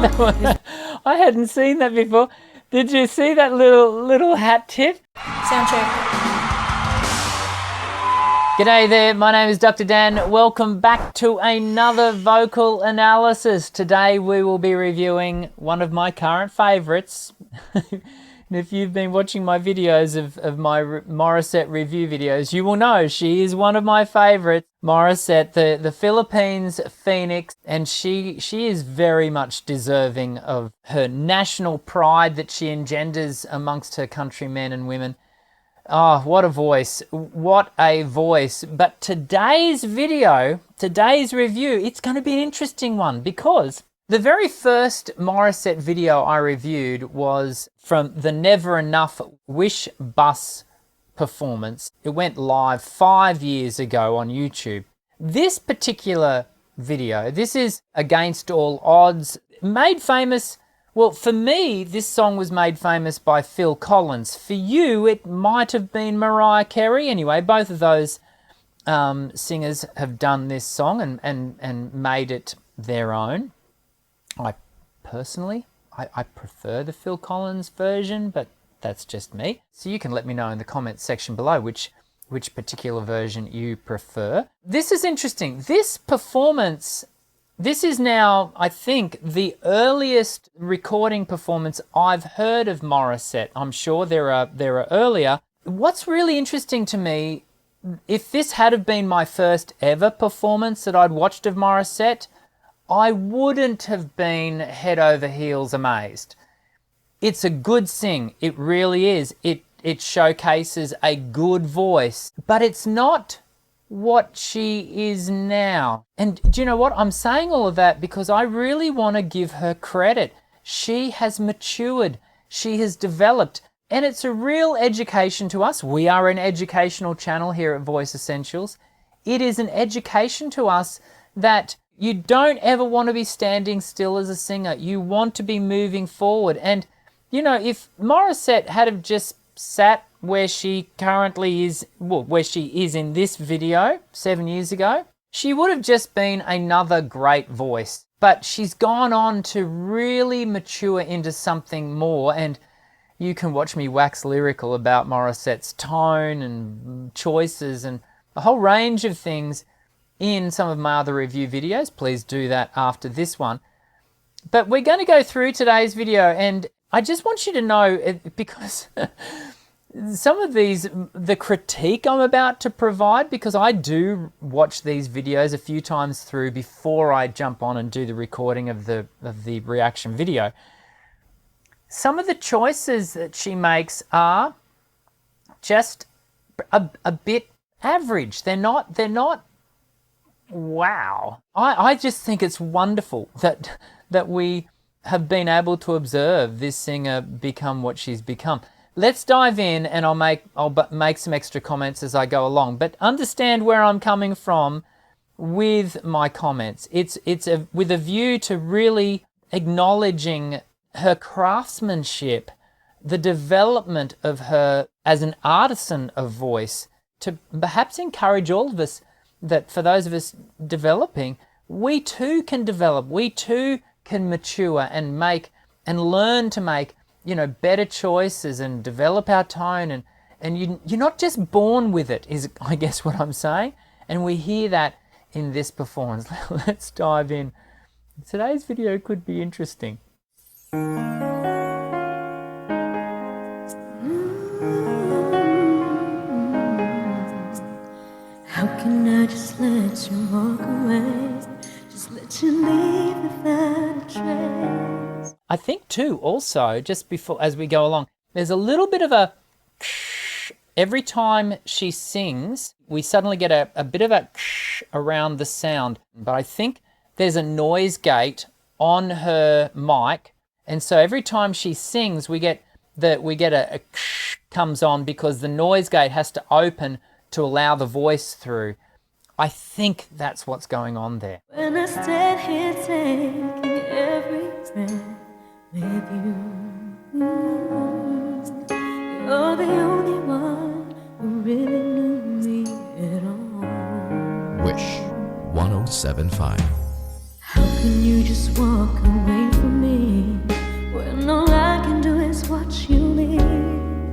I hadn't seen that before. Did you see that little hat tip? Sound check. G'day there, my name is Dr. Dan. Welcome back to another vocal analysis. Today we will be reviewing one of my current favourites. And if you've been watching my videos of my Morissette review videos, you will know she is one of my favourites. Morissette, the Philippines Phoenix, and she is very much deserving of her national pride that she engenders amongst her countrymen and women. Oh, what a voice. What a voice. But today's video, today's review, it's going to be an interesting one because the very first Morissette video I reviewed was from the Never Enough Wish Bus performance. It went live 5 years ago on YouTube. This particular video, this is Against All Odds, made famous. Well, for me, this song was made famous by Phil Collins. For you, it might have been Mariah Carey. Anyway, both of those singers have done this song and made it their own. I personally, I prefer the Phil Collins version, but that's just me. So you can let me know in the comments section below which particular version you prefer. This is interesting. This performance, this is now, I think, the earliest recording performance I've heard of Morissette. I'm sure there are earlier. What's really interesting to me, if this had have been my first ever performance that I'd watched of Morissette, I wouldn't have been head over heels amazed. It's a good sing. It really is. It showcases a good voice, but it's not what she is now. And do you know what? I'm saying all of that because I really want to give her credit. She has matured. She has developed. And it's a real education to us. We are an educational channel here at Voice Essentials. It is an education to us that you don't ever want to be standing still as a singer. You want to be moving forward. And, you know, if Morissette had have just sat where she currently is, well, where she is in this video 7 years ago, she would have just been another great voice. But she's gone on to really mature into something more. And you can watch me wax lyrical about Morissette's tone and choices and a whole range of things in some of my other review videos. Please do that after this one. But we're going to go through today's video, and I just want you to know, because some of these, the critique I'm about to provide, because I do watch these videos a few times through before I jump on and do the recording of the reaction video. Some of the choices that she makes are just a bit average. They're not wow. I just think it's wonderful that we have been able to observe this singer become what she's become. Let's dive in, and I'll make some extra comments as I go along. But understand where I'm coming from with my comments. It's with a view to really acknowledging her craftsmanship, the development of her as an artisan of voice, to perhaps encourage all of us that for those of us developing, we too can develop, we too can mature and make and learn to make, you know, better choices and develop our tone. And you're not just born with it, is I guess what I'm saying. And we hear that in this performance. Let's dive in. Today's video could be interesting. How can I just let you walk away? Just let you leave without a trace. I think too, also, just before, as we go along, there's a little bit of a, every time she sings, we suddenly get a bit of a around the sound. But I think there's a noise gate on her mic. And so every time she sings, we get a comes on because the noise gate has to open to allow the voice through. I think that's what's going on there. When I stand here taking every breath with you, you're the only one who really knew me at all. Wish 1075. How can you just walk away from me?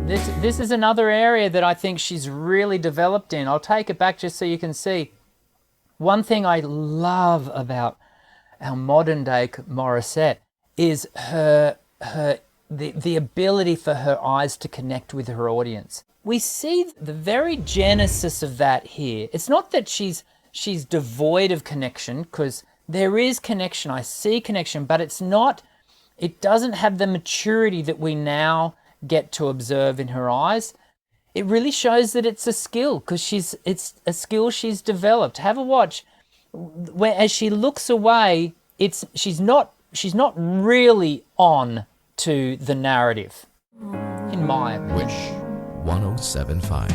This is another area that I think she's really developed in. I'll take it back just so you can see. One thing I love about our modern day Morissette is the ability for her eyes to connect with her audience. We see the very genesis of that here. It's not that she's devoid of connection, because there is connection. I see connection, but it doesn't have the maturity that we now get to observe in her eyes. It really shows that it's a skill, because it's a skill she's developed. Have a watch. As she looks away, she's not really on to the narrative, in my opinion. Wish 1075.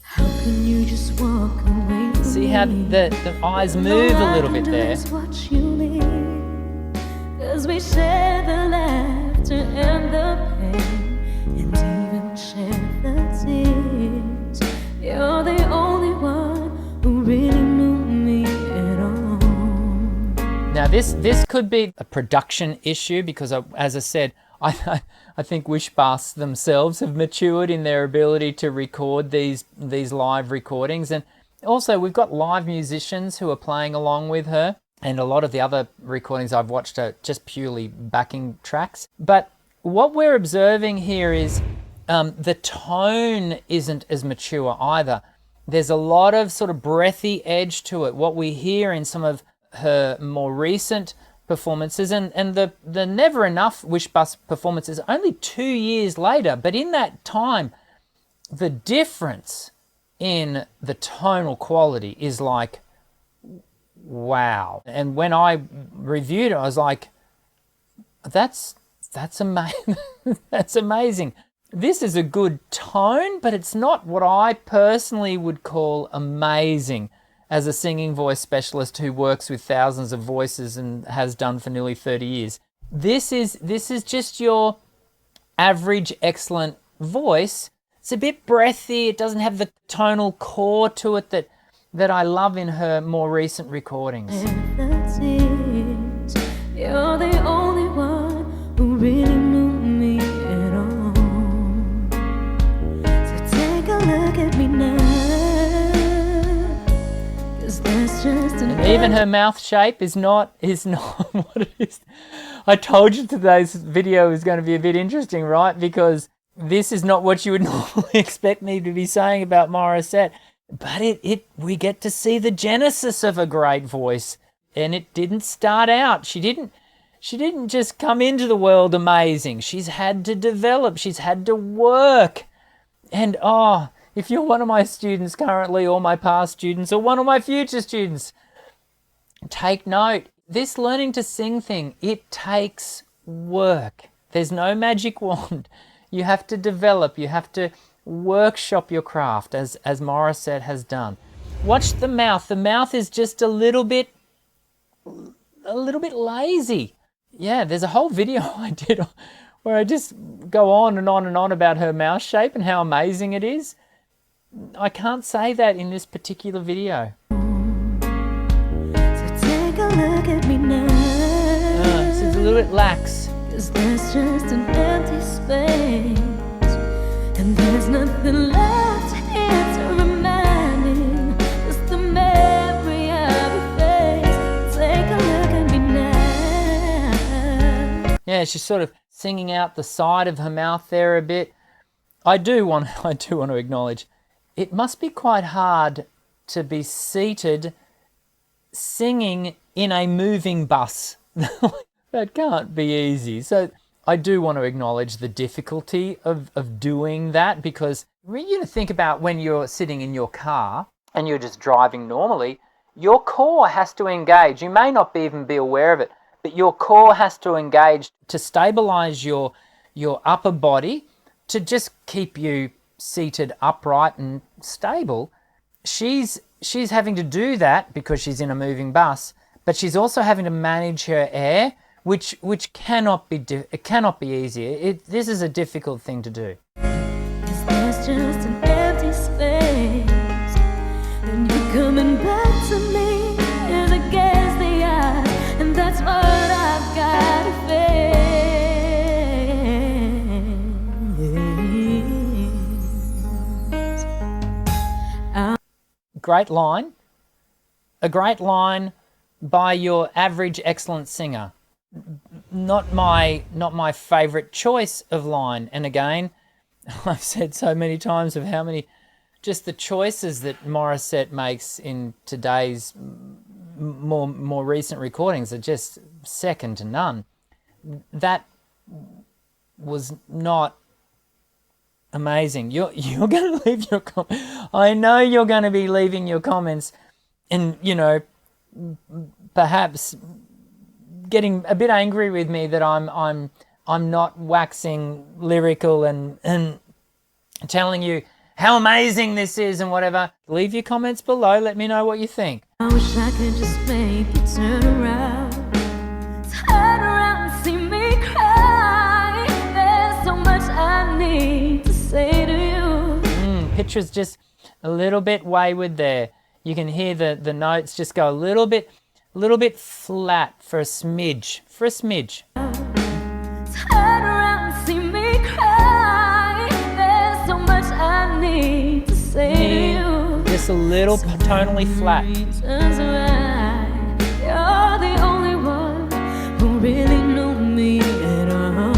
How can you just walk away from See how me? the eyes move a little bit there. What you need, 'cause we share the laughter and the pain, and even share the tears. You're the only one who really knew me at all. Now this could be a production issue, because as I said, I think Wish Bus themselves have matured in their ability to record these live recordings, and also we've got live musicians who are playing along with her, and a lot of the other recordings I've watched are just purely backing tracks. But what we're observing here is the tone isn't as mature either. There's a lot of sort of breathy edge to it. What we hear in some of her more recent performances, and the Never Enough Wish Bus performances only 2 years later, but in that time the difference in the tonal quality is like, wow. And when I reviewed it, I was like, that's amazing. That's amazing. This is a good tone, but it's not what I personally would call amazing as a singing voice specialist who works with thousands of voices and has done for nearly 30 years. This is just your average excellent voice. It's a bit breathy. It doesn't have the tonal core to it that I love in her more recent recordings. You're the only one who really knew me at all. So take a look at me now, 'cause that's just an And even her mouth shape is not what it is. I told you today's video is going to be a bit interesting, right? Because this is not what you would normally expect me to be saying about Morissette. But we get to see the genesis of a great voice, and it didn't start out. She didn't just come into the world amazing. She's had to develop. She's had to work. And if you're one of my students currently, or my past students, or one of my future students, take note. This learning to sing thing, it takes work. There's no magic wand. You have to develop. You have to workshop your craft, as Morissette has done. Watch the mouth. The mouth is just a little bit lazy. Yeah, there's a whole video I did where I just go on and on and on about her mouth shape and how amazing it is. I can't say that in this particular video. So take a look at me now. This is a little bit lax. 'Cause there's just an empty space, and there's nothing left here to remind me. Just the memory of your face. Take a look at me now. Yeah, she's sort of singing out the side of her mouth there a bit. I do want to acknowledge, it must be quite hard to be seated singing in a moving bus. That can't be easy. So I do want to acknowledge the difficulty of doing that, because you think about when you're sitting in your car and you're just driving normally, your core has to engage. You may not even be aware of it, but your core has to engage to stabilize your upper body, to just keep you seated upright and stable. She's having to do that because she's in a moving bus, but she's also having to manage her air, which cannot be easy. This is a difficult thing to do. 'Cause there's just an empty space, and you're coming back to me as against the odds, and that's what I've got to face. great line. A great line by your average excellent singer. Not my favorite choice of line. And again, I've said so many times of how many, just the choices that Morissette makes in today's more recent recordings are just second to none. That was not amazing. You're going to leave your I know you're going to be leaving your comments, and perhaps getting a bit angry with me that I'm not waxing lyrical and telling you how amazing this is and whatever. Leave your comments below. Let me know what you think. I wish I could just make you turn around and see me cry. There's so much I need to say to you. Picture's just a little bit wayward there. You can hear the notes just go a little bit flat for a smidge. Turn around, see me cry. There's so much I need to say to you. Just a little tonally flat. Turns around. You're the only one who really knew me at all.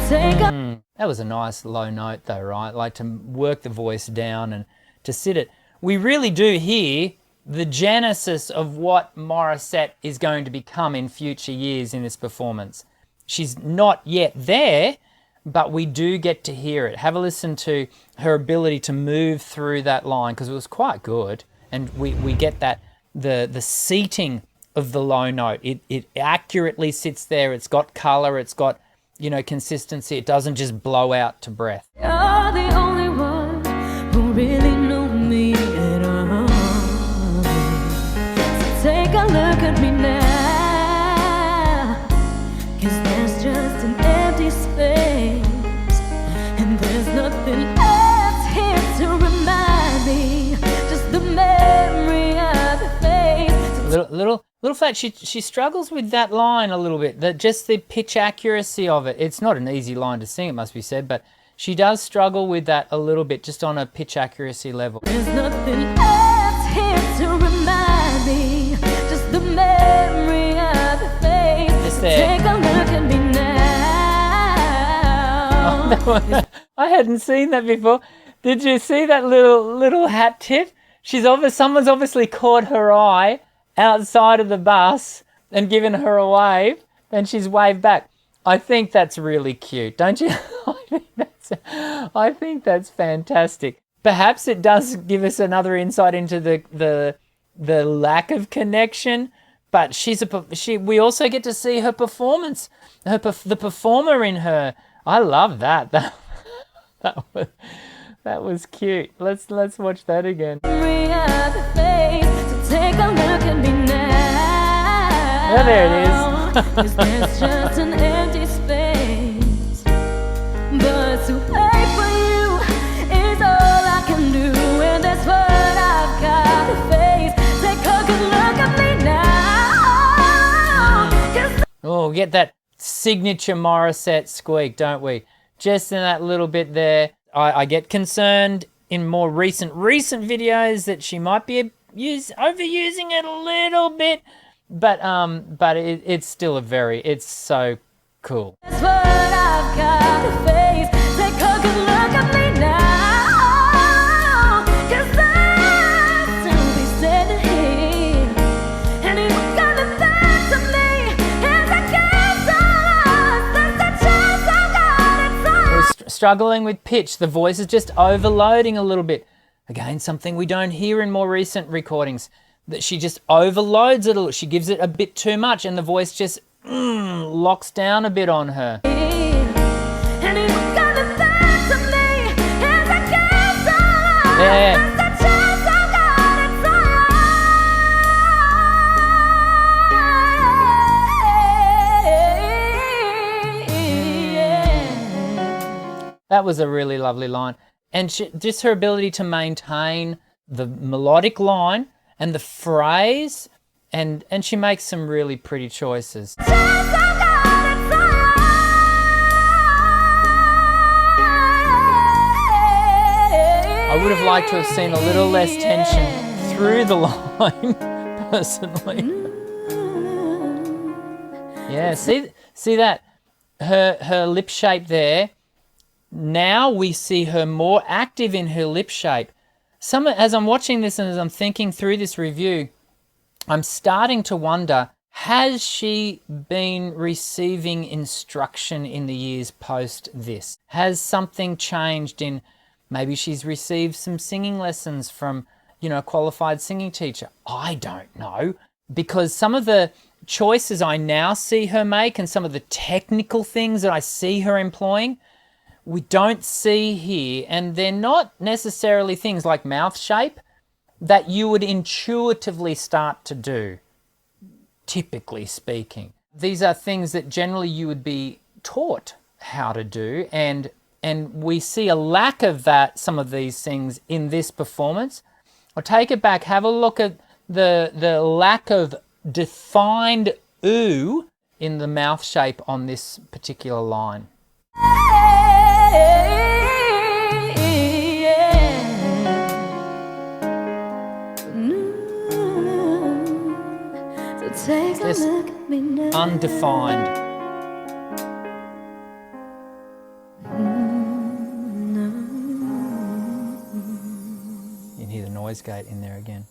So take a That was a nice low note though, right? Like to work the voice down and to sit it. We really do hear the genesis of what Morissette is going to become in future years in this performance. She's not yet there, but we do get to hear it. Have a listen to her ability to move through that line, because it was quite good. And we get that, the seating of the low note. It accurately sits there. It's got color. It's got, consistency. It doesn't just blow out to breath. You're the only one who really knew me at all. So take a look at me now, 'cause there's just an empty space, and there's nothing left here to remind me, just the memory of the face. Little flat. She struggles with that line a little bit. Just the pitch accuracy of it. It's not an easy line to sing, it must be said, but she does struggle with that a little bit, just on a pitch accuracy level. There's nothing left here to remind me, just the memory of the face. Just there. Take a look at me now. I hadn't seen that before. Did you see that little hat tip? Someone's obviously caught her eye outside of the bus and given her a wave, and she's waved back. I think that's really cute, don't you? I think that's fantastic. Perhaps it does give us another insight into the lack of connection, but we also get to see her performance, the performer in her. I love that. That was cute. Let's watch that again. Take a look at me now. Oh, there it is. 'Cause there's just an empty space, but to wait for you is all I can do, and that's what I've got to face. Take a good look at me now. Oh, get that signature Morissette squeak, don't we? Just in that little bit there. I get concerned in more recent videos that she might be overusing it a little bit, but it's still it's so cool. That's what I've got to face. Take a good look at me now, 'cause I'll still be standing here, and you're gonna back to me as I get lost. That's the chance I've got. We're struggling with pitch. The voice is just overloading a little bit. Again, something we don't hear in more recent recordings, that she just overloads it a little. She gives it a bit too much, and the voice just locks down a bit on her. And you're gonna back to me as I get lost. Yeah. That's the chance I've got. That was a really lovely line. And just her ability to maintain the melodic line and the phrase, and she makes some really pretty choices. I I would have liked to have seen a little less tension through the line, personally. Yeah, see that? Her lip shape there. Now we see her more active in her lip shape. As I'm watching this and as I'm thinking through this review, I'm starting to wonder, has she been receiving instruction in the years post this? Has something changed in, maybe she's received some singing lessons from, a qualified singing teacher? I don't know. Because some of the choices I now see her make and some of the technical things that I see her employing, we don't see here. And they're not necessarily things like mouth shape that you would intuitively start to do, typically speaking. These are things that generally you would be taught how to do, and we see a lack of that, some of these things in this performance. I'll take it back, have a look at the lack of defined ooh in the mouth shape on this particular line. Take a look at me now. Undefined. You can hear the noise gate in there again.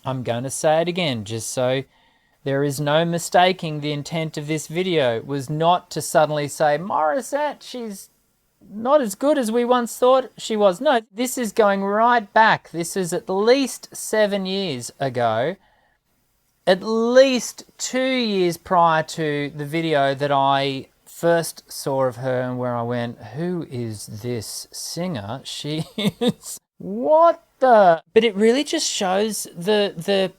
I'm going to say it again, just so there is no mistaking the intent of this video. It was not to suddenly say, Morissette, she's not as good as we once thought she was. No, this is going right back. This is at least 7 years ago. At least 2 years prior to the video that I first saw of her and where I went, who is this singer? She is, what the? But it really just shows the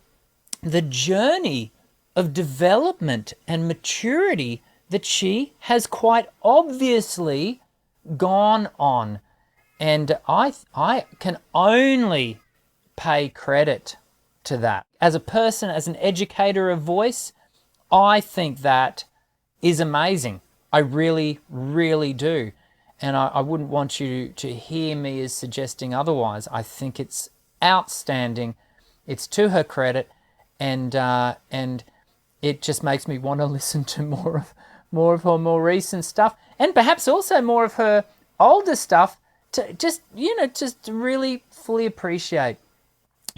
journey of development and maturity that she has quite obviously gone on. And I can only pay credit to that. As a person, as an educator of voice, I think that is amazing. I really, really do. And I wouldn't want you to hear me as suggesting otherwise. I think it's outstanding. It's to her credit, and it just makes me want to listen to more of her more recent stuff, and perhaps also more of her older stuff, to just really fully appreciate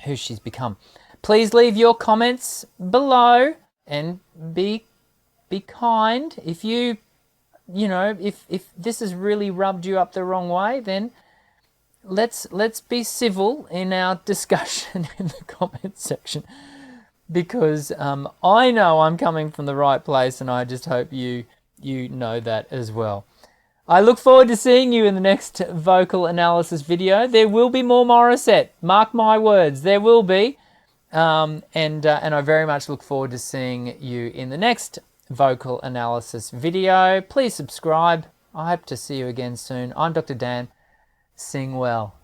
who she's become. Please leave your comments below and be kind. If if this has really rubbed you up the wrong way, then let's be civil in our discussion in the comment section, because I know I'm coming from the right place, and I just hope you know that as well. I look forward to seeing you in the next vocal analysis video. There will be more Morissette. Mark my words, there will be. And I very much look forward to seeing you in the next vocal analysis video. Please subscribe. I hope to see you again soon. I'm Dr. Dan. Sing well.